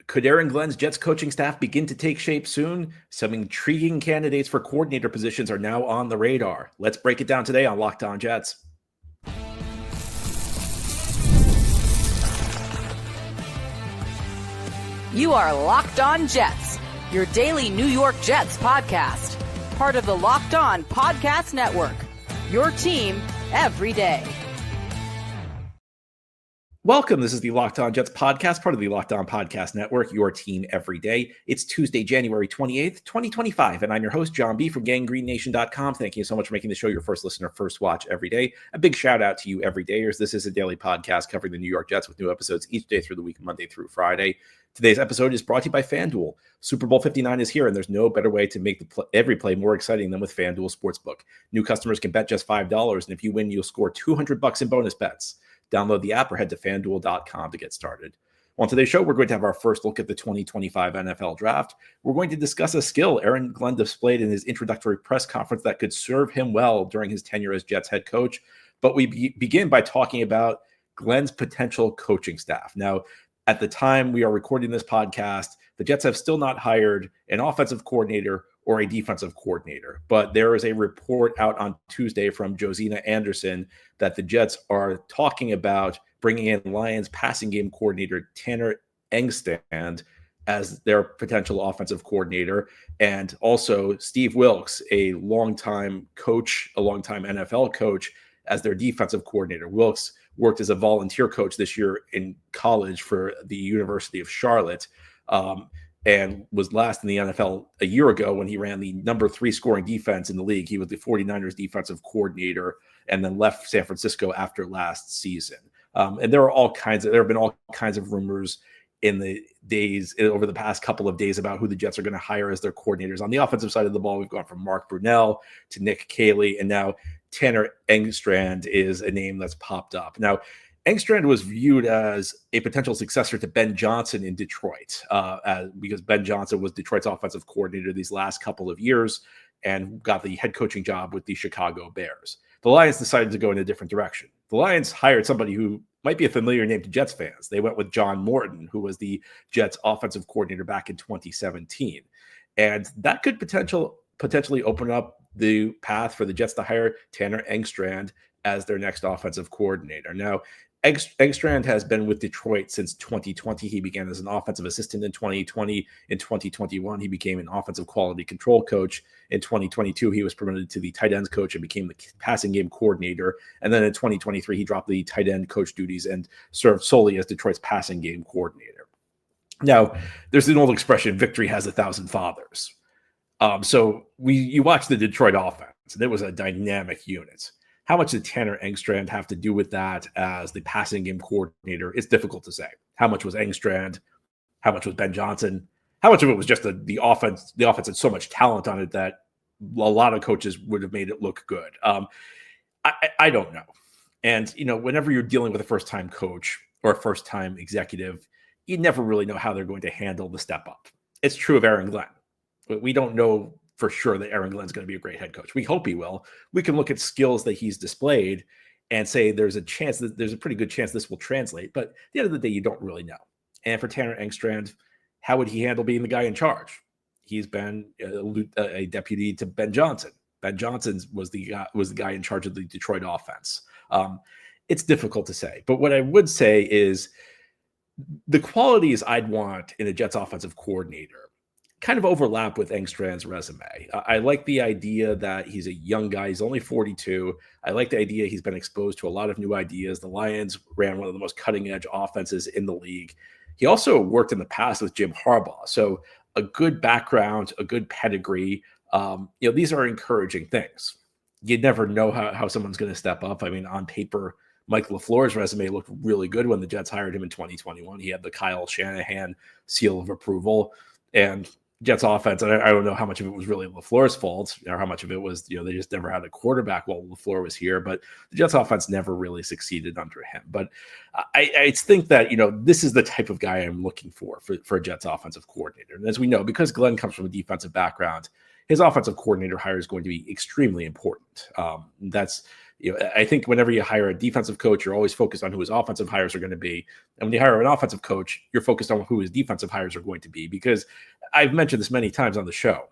Could Aaron Glenn's Jets coaching staff begin to take shape soon? Some intriguing candidates for coordinator positions are now on the radar. Let's break it down today on Locked On Jets. You are Locked On Jets, your daily New York Jets podcast. Part of the Locked On Podcast Network, your team every day. Welcome. This is the Locked On Jets podcast, part of the Locked On Podcast Network, your team every day. It's Tuesday, January 28th, 2025, and I'm your host, John B. from GangGreenNation.com. Thank you so much for making the show your first listener, first watch every day. A big shout out to you everydayers. This is a daily podcast covering the New York Jets with new episodes each day through the week, Monday through Friday. Today's episode is brought to you by FanDuel. Super Bowl 59 is here, and there's no better way to make every play more exciting than with FanDuel Sportsbook. New customers can bet just $5, and if you win, you'll score $200 in bonus bets. Download the app or head to FanDuel.com to get started. On today's show, we're going to have our first look at the 2025 NFL Draft. We're going to discuss a skill Aaron Glenn displayed in his introductory press conference that could serve him well during his tenure as Jets head coach. But we begin by talking about Glenn's potential coaching staff. Now, at the time we are recording this podcast, the Jets have still not hired an offensive coordinator or a defensive coordinator. But there is a report out on Tuesday from Josina Anderson that the Jets are talking about bringing in Lions passing game coordinator Tanner Engstrand as their potential offensive coordinator, and also Steve Wilks, a longtime coach, a longtime NFL coach, as their defensive coordinator. Wilks worked as a volunteer coach this year in college for the University of Charlotte, and was last in the NFL a year ago when he ran the number 3 scoring defense in the league. He was the 49ers defensive coordinator and then left San Francisco after last season. And there have been all kinds of rumors in the days over the past couple of days about who the Jets are going to hire as their coordinators. On the offensive side of the ball, we've gone from Mark Brunell to Nick Caley, and now Tanner Engstrand is a name that's popped up. Now, Engstrand was viewed as a potential successor to Ben Johnson in Detroit, because Ben Johnson was Detroit's offensive coordinator these last couple of years and got the head coaching job with the Chicago Bears. The Lions decided to go in a different direction. The Lions hired somebody who might be a familiar name to Jets fans. They went with John Morton, who was the Jets offensive coordinator back in 2017. And that could potentially open up the path for the Jets to hire Tanner Engstrand as their next offensive coordinator. Now, Engstrand has been with Detroit since 2020. He began as an offensive assistant in 2020. In 2021, he became an offensive quality control coach. In 2022, he was promoted to the tight ends coach and became the passing game coordinator. And then in 2023, he dropped the tight end coach duties and served solely as Detroit's passing game coordinator. Now, there's an old expression, victory has 1,000 fathers. So you watch the Detroit offense, and it was a dynamic unit. How much did Tanner Engstrand have to do with that as the passing game coordinator? It's difficult to say. How much was Engstrand? How much was Ben Johnson? How much of it was just the offense? The offense had so much talent on it that a lot of coaches would have made it look good. I don't know. And, whenever you're dealing with a first-time coach or a first-time executive, you never really know how they're going to handle the step up. It's true of Aaron Glenn. But we don't know for sure that Aaron Glenn's going to be a great head coach. We hope he will. We can look at skills that he's displayed and say there's a pretty good chance this will translate. But at the end of the day, you don't really know. And for Tanner Engstrand, how would he handle being the guy in charge? He's been a deputy to Ben Johnson. Ben Johnson was the guy in charge of the Detroit offense. It's difficult to say. But what I would say is the qualities I'd want in a Jets offensive coordinator kind of overlap with Engstrand's resume. I like the idea that he's a young guy. He's only 42. I like the idea he's been exposed to a lot of new ideas. The Lions ran one of the most cutting-edge offenses in the league. He also worked in the past with Jim Harbaugh. So a good background, a good pedigree. These are encouraging things. You never know how someone's going to step up. I mean, on paper, Mike LaFleur's resume looked really good when the Jets hired him in 2021. He had the Kyle Shanahan seal of approval. And Jets offense, and I don't know how much of it was really LaFleur's fault or how much of it was, they just never had a quarterback while LaFleur was here, but the Jets offense never really succeeded under him. But I think that, this is the type of guy I'm looking for a Jets offensive coordinator. And as we know, because Glenn comes from a defensive background, his offensive coordinator hire is going to be extremely important. That's I think whenever you hire a defensive coach, you're always focused on who his offensive hires are going to be. And when you hire an offensive coach, you're focused on who his defensive hires are going to be. Because I've mentioned this many times on the show.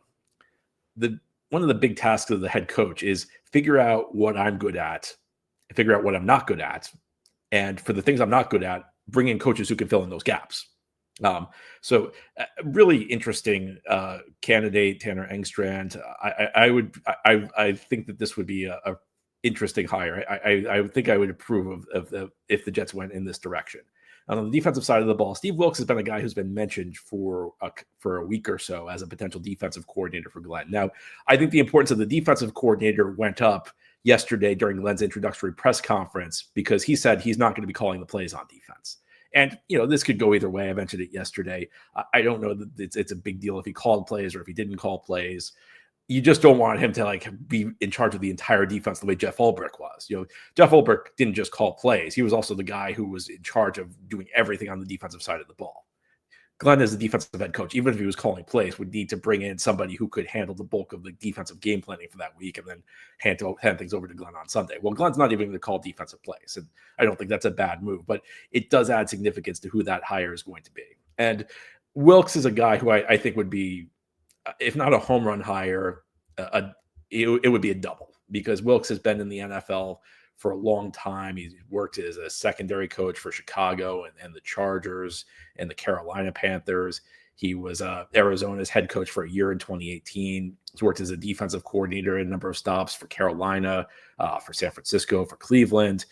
One of the big tasks of the head coach is figure out what I'm good at, figure out what I'm not good at. And for the things I'm not good at, bring in coaches who can fill in those gaps. So really interesting candidate, Tanner Engstrand. I think that this would be a interesting hire. I think I would approve of if the Jets went in this direction. On the defensive side of the ball, Steve Wilks has been a guy who's been mentioned for a week or so as a potential defensive coordinator for Glenn. Now, I think the importance of the defensive coordinator went up yesterday during Glenn's introductory press conference because he said he's not going to be calling the plays on defense. And, this could go either way. I mentioned it yesterday. I don't know that it's a big deal if he called plays or if he didn't call plays. You just don't want him to be in charge of the entire defense the way Jeff Ulbrich was. Jeff Ulbrich didn't just call plays. He was also the guy who was in charge of doing everything on the defensive side of the ball. Glenn, as the defensive head coach, even if he was calling plays, would need to bring in somebody who could handle the bulk of the defensive game planning for that week and then hand things over to Glenn on Sunday. Well, Glenn's not even going to call defensive plays, and I don't think that's a bad move, but it does add significance to who that hire is going to be. And Wilks is a guy who I think would be, if not a home run hire, it would be a double because Wilks has been in the NFL for a long time. He's worked as a secondary coach for Chicago and the Chargers and the Carolina Panthers. He was Arizona's head coach for a year in 2018. He's worked as a defensive coordinator in a number of stops for Carolina, for San Francisco, for Cleveland.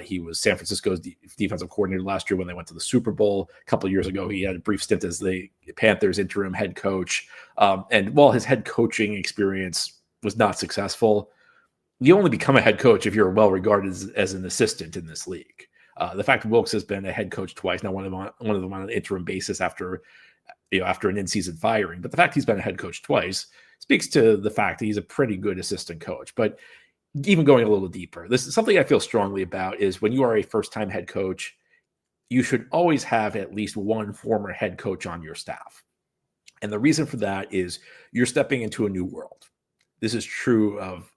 He was San Francisco's defensive coordinator last year when they went to the Super Bowl. A couple of years ago, he had a brief stint as the Panthers interim head coach. And while his head coaching experience was not successful, you only become a head coach if you're well regarded as an assistant in this league. The fact that Wilks has been a head coach twice, now one of them on an interim basis after an in-season firing, but the fact he's been a head coach twice speaks to the fact that he's a pretty good assistant coach. But even going a little deeper, this is something I feel strongly about is when you are a first-time head coach, you should always have at least one former head coach on your staff. And the reason for that is you're stepping into a new world. This is true of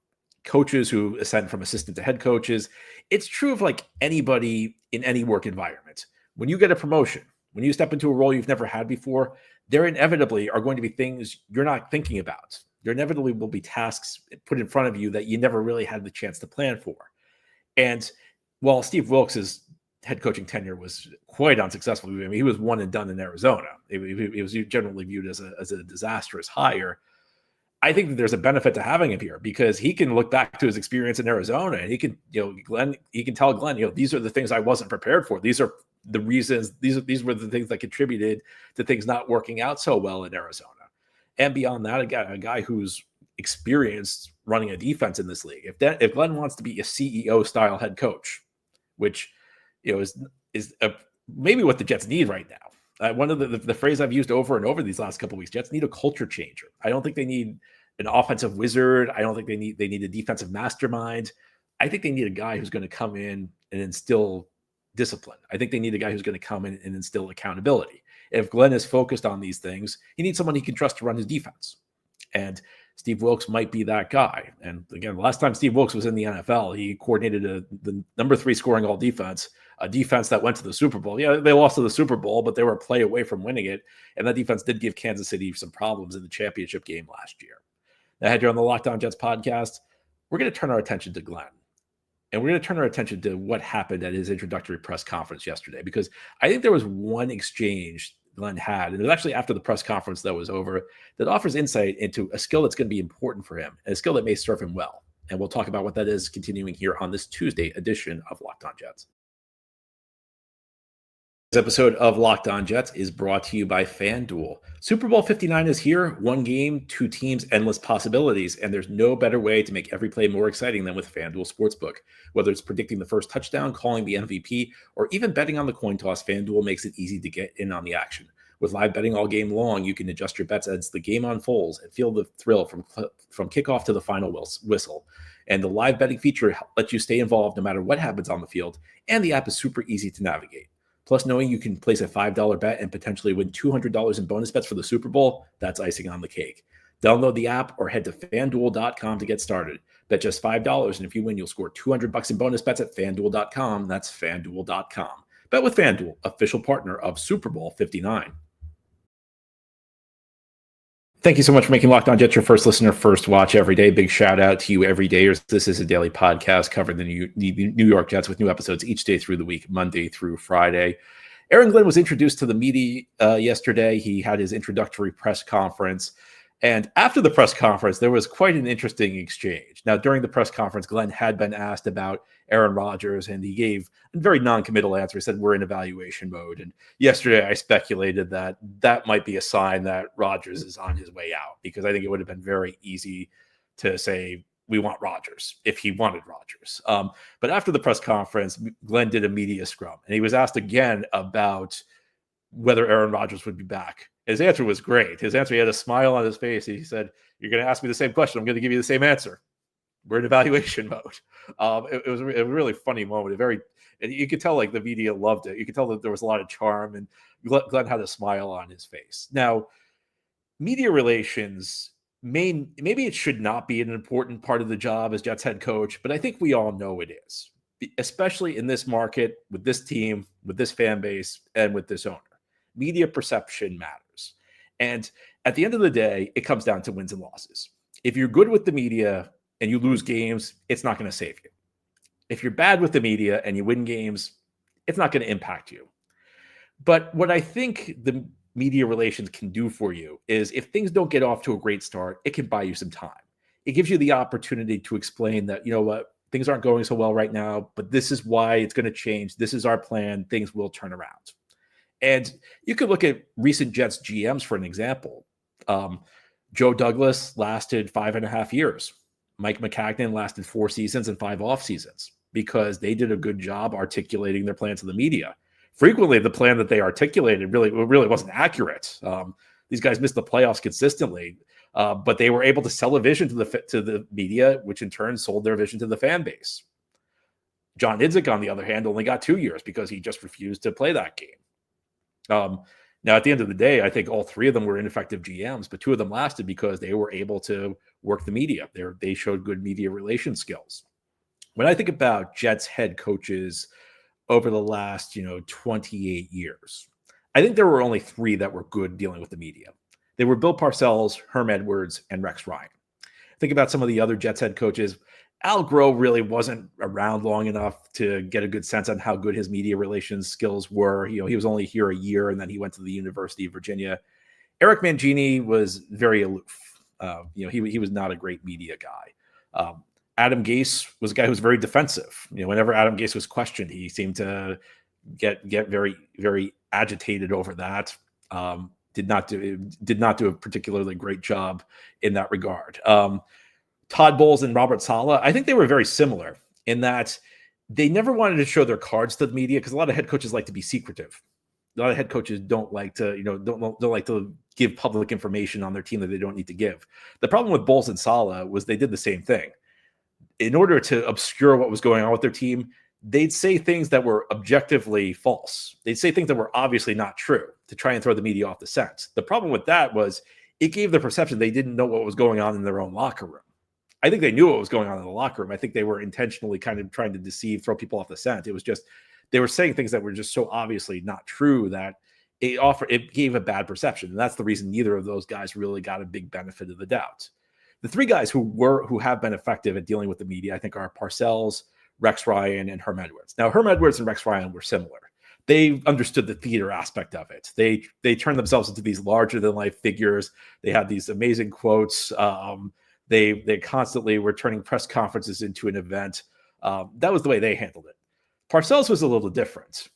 coaches who ascend from assistant to head coaches. It's true of anybody in any work environment. When you get a promotion, when you step into a role you've never had before, there inevitably are going to be things you're not thinking about. There inevitably will be tasks put in front of you that you never really had the chance to plan for. And while Steve Wilks' head coaching tenure was quite unsuccessful, he was one and done in Arizona. It was generally viewed as a disastrous hire. I think that there's a benefit to having him here because he can look back to his experience in Arizona and he can tell Glenn, these are the things I wasn't prepared for. These are the reasons, these were the things that contributed to things not working out so well in Arizona. And beyond that, a guy who's experienced running a defense in this league. If Glenn wants to be a CEO style head coach, which is maybe what the Jets need right now. One of the phrase I've used over and over these last couple of weeks, Jets need a culture changer. I don't think they need an offensive wizard. I don't think they need a defensive mastermind. I think they need a guy who's going to come in and instill discipline. I think they need a guy who's going to come in and instill accountability. If Glenn is focused on these things, he needs someone he can trust to run his defense. And Steve Wilks might be that guy. And again, the last time Steve Wilks was in the NFL, he coordinated the number 3 scoring all defense, a defense that went to the Super Bowl. Yeah, they lost to the Super Bowl, but they were a play away from winning it. And that defense did give Kansas City some problems in the championship game last year. Now, here on the Locked On Jets podcast, we're going to turn our attention to Glenn. And we're going to turn our attention to what happened at his introductory press conference yesterday, because I think there was one exchange Glenn had, and it was actually after the press conference that was over, that offers insight into a skill that's going to be important for him, and a skill that may serve him well. And we'll talk about what that is continuing here on this Tuesday edition of Locked On Jets. This episode of Locked On Jets is brought to you by FanDuel. Super Bowl 59 is here. One game, 2 teams, endless possibilities. And there's no better way to make every play more exciting than with FanDuel Sportsbook. Whether it's predicting the first touchdown, calling the MVP, or even betting on the coin toss, FanDuel makes it easy to get in on the action. With live betting all game long, you can adjust your bets as the game unfolds and feel the thrill from kickoff to the final whistle. And the live betting feature lets you stay involved no matter what happens on the field. And the app is super easy to navigate. Plus, knowing you can place a $5 bet and potentially win $200 in bonus bets for the Super Bowl, that's icing on the cake. Download the app or head to FanDuel.com to get started. Bet just $5, and if you win, you'll score $200 in bonus bets at FanDuel.com. That's FanDuel.com. Bet with FanDuel, official partner of Super Bowl 59. Thank you so much for making Locked On Jets your first listener, first watch every day. Big shout out to you every day. This is a daily podcast covering the New York Jets with new episodes each day through the week, Monday through Friday. Aaron Glenn was introduced to the media yesterday. He had his introductory press conference. And after the press conference, there was quite an interesting exchange. Now, during the press conference, Glenn had been asked about Aaron Rodgers, and he gave a very non-committal answer. He said, we're in evaluation mode. And yesterday, I speculated that that might be a sign that Rodgers is on his way out, because I think it would have been very easy to say, we want Rodgers, if he wanted Rodgers. But after the press conference, Glenn did a media scrum, and he was asked again about whether Aaron Rodgers would be back. His answer was great. His answer, he had a smile on his face. He said, you're going to ask me the same question. I'm going to give you the same answer. We're in evaluation mode. It was a really funny moment. And you could tell like the media loved it. You could tell that there was a lot of charm, and Glenn had a smile on his face. Now, media relations, maybe it should not be an important part of the job as Jets head coach, but I think we all know it is, especially in this market, with this team, with this fan base, and with this owner. Media perception matters. And at the end of the day, it comes down to wins and losses. If you're good with the media and you lose games, it's not going to save you. If you're bad with the media and you win games, it's not going to impact you. But what I think the media relations can do for you is, if things don't get off to a great start, it can buy you some time. It gives you the opportunity to explain that, you know what, things aren't going so well right now, but this is why it's going to change. This is our plan. Things will turn around. And you could look at recent Jets GMs for an example. Joe Douglas lasted 5.5 years. Mike McCagnon lasted 4 seasons and 5 off seasons, because they did a good job articulating their plan to the media. Frequently, the plan that they articulated really wasn't accurate. These guys missed the playoffs consistently, but they were able to sell a vision to the media, which in turn sold their vision to the fan base. John Idzik, on the other hand, only got 2 years because he just refused to play that game. Now, at the end of the day, I think all 3 of them were ineffective GMs, but 2 of them lasted because they were able to work the media. They showed good media relation skills. When I think about Jets head coaches over the last, 28 years, I think there were only 3 that were good dealing with the media. They were Bill Parcells, Herm Edwards, and Rex Ryan. Think about some of the other Jets head coaches. Al Groh really wasn't around long enough to get a good sense on how good his media relations skills were. He was only here a year, and then he went to the University of Virginia. Eric Mangini was very aloof. He was not a great media guy. Adam Gase was a guy who was very defensive. Whenever Adam Gase was questioned, he seemed to get very, very agitated over that. Did not do a particularly great job in that regard. Todd Bowles and Robert Saleh, I think they were very similar in that they never wanted to show their cards to the media, because a lot of head coaches like to be secretive. A lot of head coaches don't like to, don't like to give public information on their team that they don't need to give. The problem with Bowles and Saleh was they did the same thing. In order to obscure what was going on with their team, they'd say things that were objectively false. They'd say things that were obviously not true to try and throw the media off the scent. The problem with that was it gave the perception they didn't know what was going on in their own locker room. I think they knew what was going on in the locker room. I think they were intentionally kind of trying to deceive, throw people off the scent. It was just, they were saying things that were just so obviously not true that it gave a bad perception. And that's the reason neither of those guys really got a big benefit of the doubt. The 3 guys who have been effective at dealing with the media, I think, are Parcells, Rex Ryan, and Herm Edwards. Now, Herm Edwards and Rex Ryan were similar. They understood the theater aspect of it. They turned themselves into these larger than life figures. They had these amazing quotes. They constantly were turning press conferences into an event. That was the way they handled it. Parcells was a little different.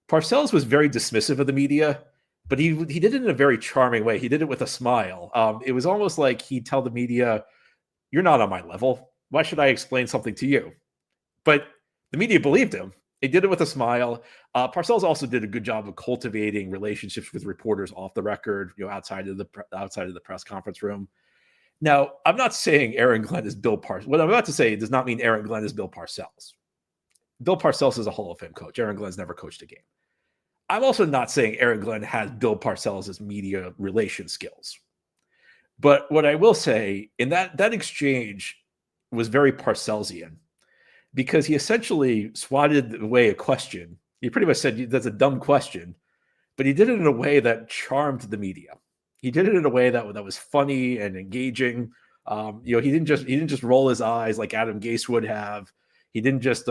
Parcells was very dismissive of the media, but he did it in a very charming way. He did it with a smile. It was almost like he'd tell the media, "You're not on my level. Why should I explain something to you?" But the media believed him. He did it with a smile. Parcells also did a good job of cultivating relationships with reporters off the record, outside of the press conference room. Now, I'm not saying Aaron Glenn is Bill Parcells. What I'm about to say does not mean Aaron Glenn is Bill Parcells. Bill Parcells is a Hall of Fame coach. Aaron Glenn's never coached a game. I'm also not saying Aaron Glenn has Bill Parcells' media relation skills. But what I will say in that exchange was very Parcellsian, because he essentially swatted away a question. He pretty much said that's a dumb question, but he did it in a way that charmed the media. He did it in a way that was funny and engaging. He didn't just roll his eyes like Adam Gase would have. He didn't just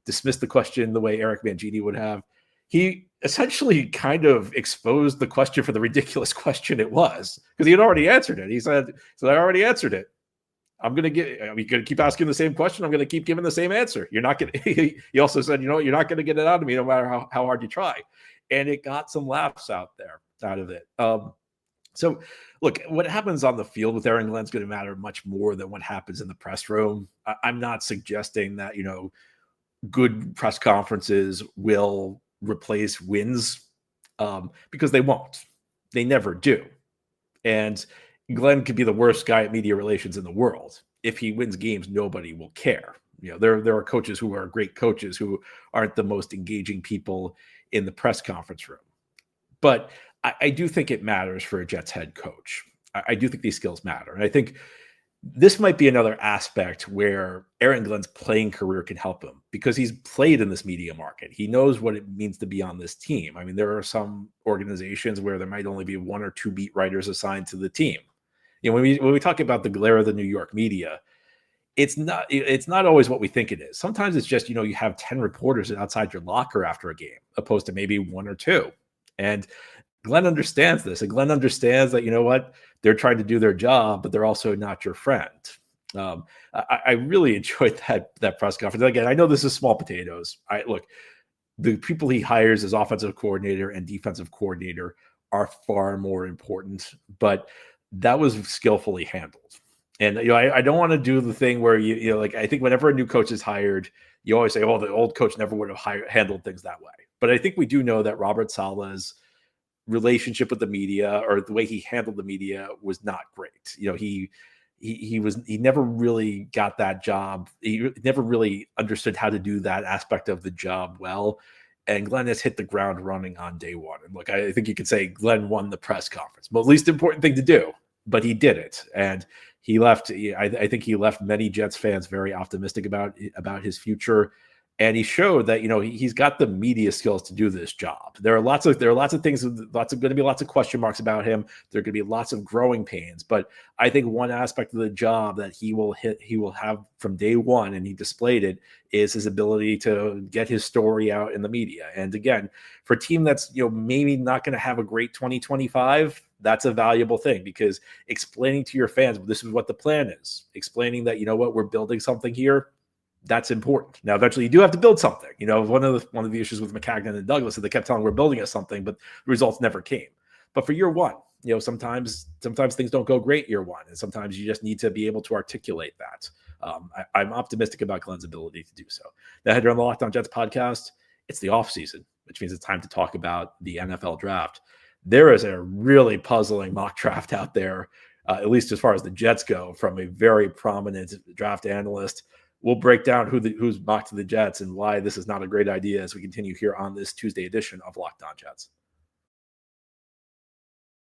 dismiss the question the way Eric Mangini would have. He essentially kind of exposed the question for the ridiculous question it was, because he had already answered it. He said, "So I already answered it. Are we going to keep asking the same question? I'm going to keep giving the same answer. You're not going to," he also said, "You're not going to get it out of me no matter how hard you try." And it got some laughs out of it. So look, what happens on the field with Aaron Glenn's going to matter much more than what happens in the press room. I'm not suggesting that, good press conferences will replace wins, because they won't. They never do. And Glenn could be the worst guy at media relations in the world. If he wins games, nobody will care. There are coaches who are great coaches who aren't the most engaging people in the press conference room. But I do think it matters for a Jets head coach. I do think these skills matter. And I think this might be another aspect where Aaron Glenn's playing career can help him, because he's played in this media market. He knows what it means to be on this team. I mean, there are some organizations where there might only be one or two beat writers assigned to the team. When we talk about the glare of the New York media, it's not always what we think it is. Sometimes it's just, you have 10 reporters outside your locker after a game, opposed to maybe one or two. And Glenn understands this. And Glenn understands that, they're trying to do their job, but they're also not your friend. I really enjoyed that press conference. Again, I know this is small potatoes. Look, the people he hires as offensive coordinator and defensive coordinator are far more important, but that was skillfully handled. And I don't want to do the thing where I think whenever a new coach is hired, you always say, "Oh, the old coach never would have handled things that way." But I think we do know that Robert Saleh's relationship with the media, or the way he handled the media, was not great. He never really got that job. He never really understood how to do that aspect of the job well. And Glenn has hit the ground running on day one. And look, I think you could say Glenn won the press conference, but least important thing to do, but he did it. And he left. I think he left many Jets fans very optimistic about his future. And he showed that, he's got the media skills to do this job. There are lots of things, going to be lots of question marks about him. There are going to be lots of growing pains. But I think one aspect of the job that he will have from day one, and he displayed it, is his ability to get his story out in the media. And again, for a team that's, maybe not going to have a great 2025, that's a valuable thing, because explaining to your fans, this is what the plan is, explaining that, we're building something here, that's important. Now, eventually you do have to build something. One of the issues with McCagnon and Douglas is they kept telling we're building us something, but the results never came. But for year one, sometimes things don't go great year one, and sometimes you just need to be able to articulate that. I'm optimistic about Glenn's ability to do so. Now, head on the Locked On Jets podcast. It's the offseason, which means it's time to talk about the NFL draft. There is a really puzzling mock draft out there, at least as far as the Jets go, from a very prominent draft analyst. We'll break down who's mocked to the Jets and why this is not a great idea as we continue here on this Tuesday edition of Locked On Jets.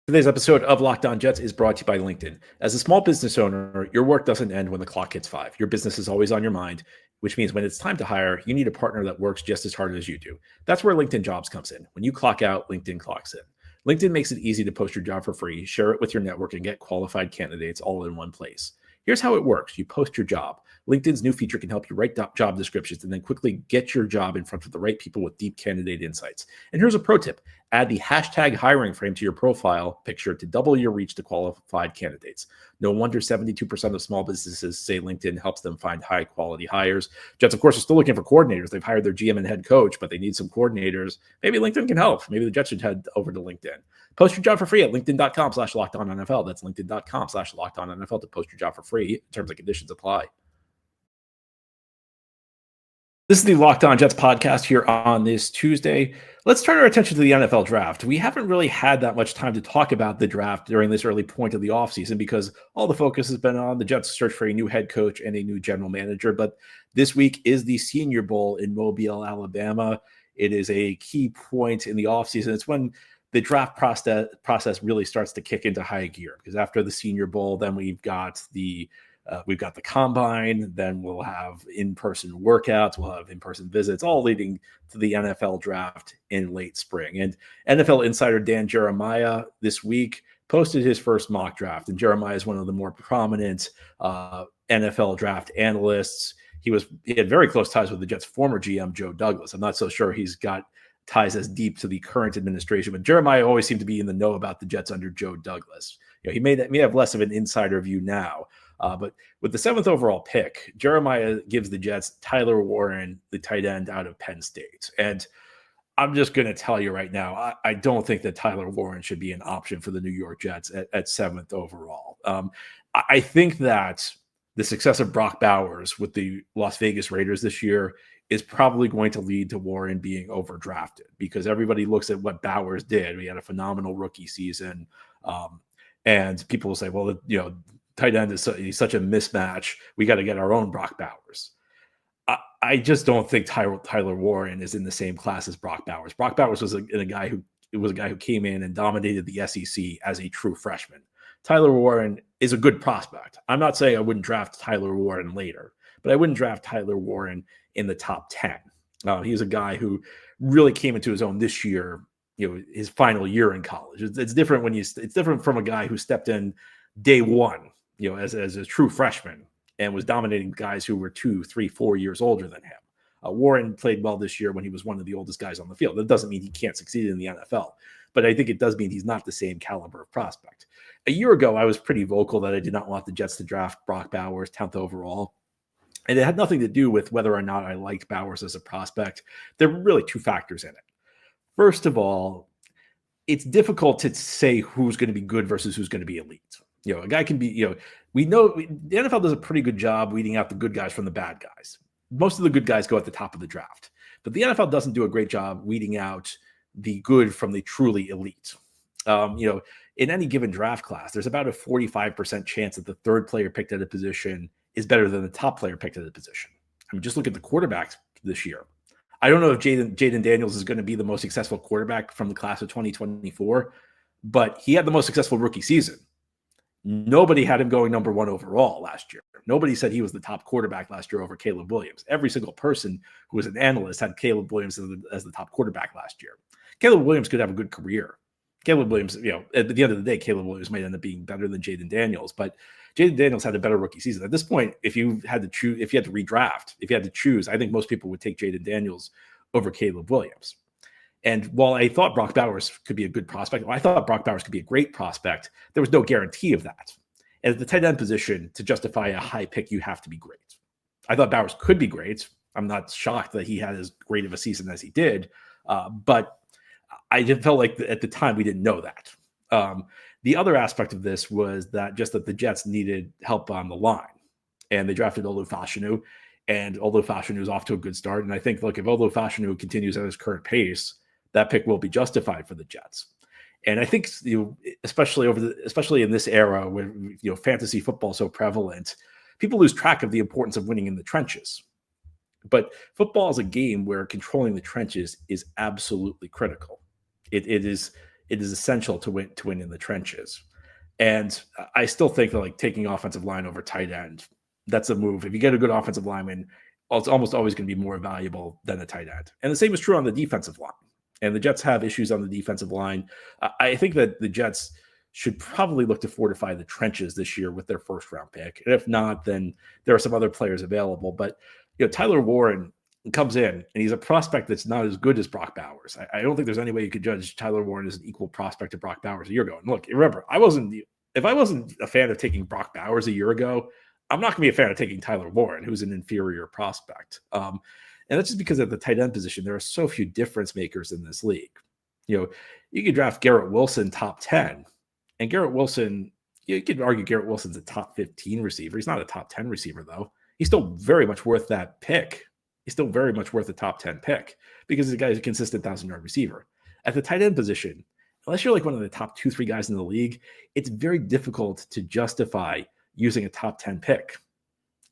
Today's episode of Locked On Jets is brought to you by LinkedIn. As a small business owner, your work doesn't end when the clock hits 5. Your business is always on your mind, which means when it's time to hire, you need a partner that works just as hard as you do. That's where LinkedIn Jobs comes in. When you clock out, LinkedIn clocks in. LinkedIn makes it easy to post your job for free, share it with your network, and get qualified candidates all in one place. Here's how it works. You post your job. LinkedIn's new feature can help you write job descriptions and then quickly get your job in front of the right people with deep candidate insights. And here's a pro tip. Add the hashtag hiring frame to your profile picture to double your reach to qualified candidates. No wonder 72% of small businesses say LinkedIn helps them find high quality hires. Jets, of course, are still looking for coordinators. They've hired their GM and head coach, but they need some coordinators. Maybe LinkedIn can help. Maybe the Jets should head over to LinkedIn. Post your job for free at linkedin.com/lockedonnfl. That's linkedin.com/lockedonnfl to post your job for free. Terms and conditions apply. This is the Locked On Jets podcast here on this Tuesday. Let's turn our attention to the NFL draft. We haven't really had that much time to talk about the draft during this early point of the offseason because all the focus has been on the Jets' search for a new head coach and a new general manager. But this week is the Senior Bowl in Mobile, Alabama. It is a key point in the offseason. It's when the draft process really starts to kick into high gear, because after the Senior Bowl, then we've got the combine, then we'll have in-person workouts, we'll have in-person visits, all leading to the NFL draft in late spring. And NFL insider Dan Jeremiah this week posted his first mock draft, and Jeremiah is one of the more prominent NFL draft analysts. He had very close ties with the Jets' former GM Joe Douglas. I'm not so sure he's got ties as deep to the current administration, but Jeremiah always seemed to be in the know about the Jets under Joe Douglas. He may have less of an insider view now, but with the 7th overall pick, Jeremiah gives the Jets Tyler Warren, the tight end out of Penn State. And I'm just going to tell you right now, I don't think that Tyler Warren should be an option for the New York Jets at 7th overall. I think that the success of Brock Bowers with the Las Vegas Raiders this year is probably going to lead to Warren being overdrafted, because everybody looks at what Bowers did. He had a phenomenal rookie season. And people will say, well, tight end is he's such a mismatch. We got to get our own Brock Bowers. I just don't think Tyler Warren is in the same class as Brock Bowers. Brock Bowers was a guy who came in and dominated the SEC as a true freshman. Tyler Warren is a good prospect. I'm not saying I wouldn't draft Tyler Warren later, but I wouldn't draft Tyler Warren in the top 10. He's a guy who really came into his own this year, his final year in college. It's different it's different from a guy who stepped in day one, as a true freshman and was dominating guys who were 2, 3, 4 years older than him. Warren played well this year when he was one of the oldest guys on the field. That doesn't mean he can't succeed in the NFL, but I think it does mean he's not the same caliber of prospect. A year ago, I was pretty vocal that I did not want the Jets to draft Brock Bowers 10th overall. And it had nothing to do with whether or not I liked Bowers as a prospect. There were really two factors in it. First of all, it's difficult to say who's going to be good versus who's going to be elite. A guy can be, we know the NFL does a pretty good job weeding out the good guys from the bad guys. Most of the good guys go at the top of the draft, but the NFL doesn't do a great job weeding out the good from the truly elite. In any given draft class, there's about a 45% chance that the third player picked at a position is better than the top player picked at a position. I mean, just look at the quarterbacks this year. I don't know if Jaden Daniels is going to be the most successful quarterback from the class of 2024, but he had the most successful rookie season. Nobody had him going number 1 overall last year. Nobody said he was the top quarterback last year over Caleb Williams. Every single person who was an analyst had Caleb Williams as the top quarterback last year. Caleb Williams could have a good career. Caleb Williams, at the end of the day, Caleb Williams might end up being better than Jaden Daniels, but Jaden Daniels had a better rookie season. At this point, if you had to choose, if you had to redraft, if you had to choose, I think most people would take Jaden Daniels over Caleb Williams. And while I thought Brock Bowers could be a good prospect, I thought Brock Bowers could be a great prospect, there was no guarantee of that. And at the tight end position, to justify a high pick, you have to be great. I thought Bowers could be great. I'm not shocked that he had as great of a season as he did, but I just felt like at the time we didn't know that. The other aspect of this was that the Jets needed help on the line, and they drafted Olu Fashanu, and Olu Fashanu is off to a good start. And I think, look, if Olu Fashanu continues at his current pace, that pick will be justified for the Jets. And I think, especially in this era where fantasy football is so prevalent, people lose track of the importance of winning in the trenches. But football is a game where controlling the trenches is absolutely critical. It is essential to win in the trenches. And I still think that taking offensive line over tight end, that's a move. If you get a good offensive lineman, it's almost always going to be more valuable than a tight end. And the same is true on the defensive line. And the Jets have issues on the defensive line. I think that the Jets should probably look to fortify the trenches this year with their first round pick. And if not, then there are some other players available. But Tyler Warren comes in, and he's a prospect that's not as good as Brock Bowers. I don't think there's any way you could judge Tyler Warren as an equal prospect to Brock Bowers a year ago. And look, remember, if I wasn't a fan of taking Brock Bowers a year ago, I'm not going to be a fan of taking Tyler Warren, who's an inferior prospect. And that's just because at the tight end position, there are so few difference makers in this league. You could draft Garrett Wilson top 10, and Garrett Wilson, you could argue Garrett Wilson's a top 15 receiver. He's not a top 10 receiver, though. He's still very much worth that pick. He's still very much worth a top 10 pick because he's a guy who's a consistent 1,000-yard receiver. At the tight end position, unless you're one of the top 2-3 guys in the league, it's very difficult to justify using a top 10 pick.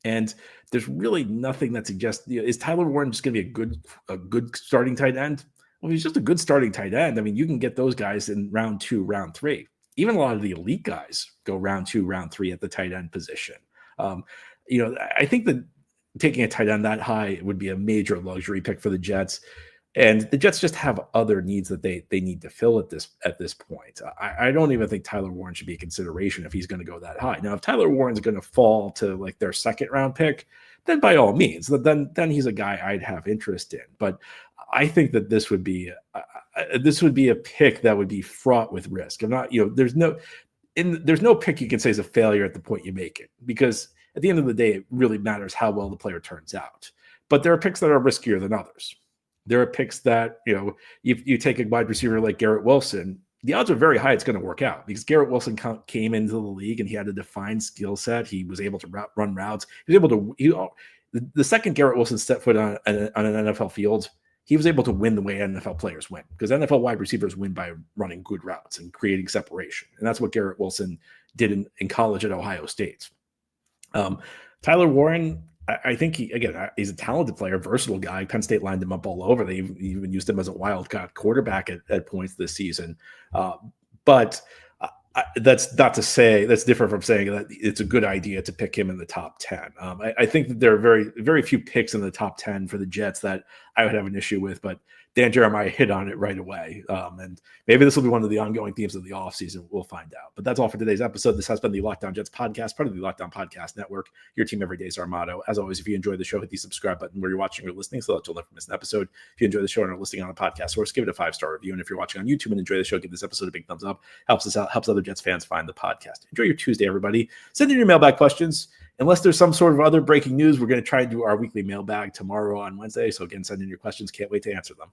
And there's really nothing that suggests, is Tyler Warren just going to be a good starting tight end? Well, he's just a good starting tight end. I mean, you can get those guys in round 2, round 3. Even a lot of the elite guys go round 2, round 3 at the tight end position. Um, I think that taking a tight end that high would be a major luxury pick for the Jets. And the Jets just have other needs that they need to fill at this point. I don't even think Tyler Warren should be a consideration if he's going to go that high. Now, if Tyler Warren's going to fall to like their second round pick, then by all means, then he's a guy I'd have interest in. But I think that this would be a pick that would be fraught with risk. I'm not, there's no pick you can say is a failure at the point you make it, because at the end of the day, it really matters how well the player turns out. But there are picks that are riskier than others. There are picks that, if you take a wide receiver like Garrett Wilson, the odds are very high it's going to work out, because Garrett Wilson came into the league and he had a defined skill set. He was able to run routes. He was able to, the second Garrett Wilson stepped foot on an NFL field, he was able to win the way NFL players win, because NFL wide receivers win by running good routes and creating separation. And that's what Garrett Wilson did in college at Ohio State. Tyler Warren, I think he's a talented player, versatile guy. Penn State lined him up all over. They even used him as a wildcat quarterback at points this season. But that's not to say, that's different from saying that it's a good idea to pick him in the top 10. I think that there are very, very few picks in the top 10 for the Jets that I would have an issue with, but Dan Jeremiah hit on it right away. And maybe this will be one of the ongoing themes of the offseason. We'll find out. But that's all for today's episode. This has been the Locked On Jets podcast, part of the Locked On Podcast Network. Your team every day is our motto. As always, if you enjoy the show, hit the subscribe button where you're watching or listening so that you'll never miss an episode. If you enjoy the show and are listening on a podcast source, give it a 5-star review. And if you're watching on YouTube and enjoy the show, give this episode a big thumbs up. Helps us out, helps other Jets fans find the podcast. Enjoy your Tuesday, everybody. Send in your mailbag questions. Unless there's some sort of other breaking news, we're going to try and do our weekly mailbag tomorrow on Wednesday. So again, send in your questions. Can't wait to answer them.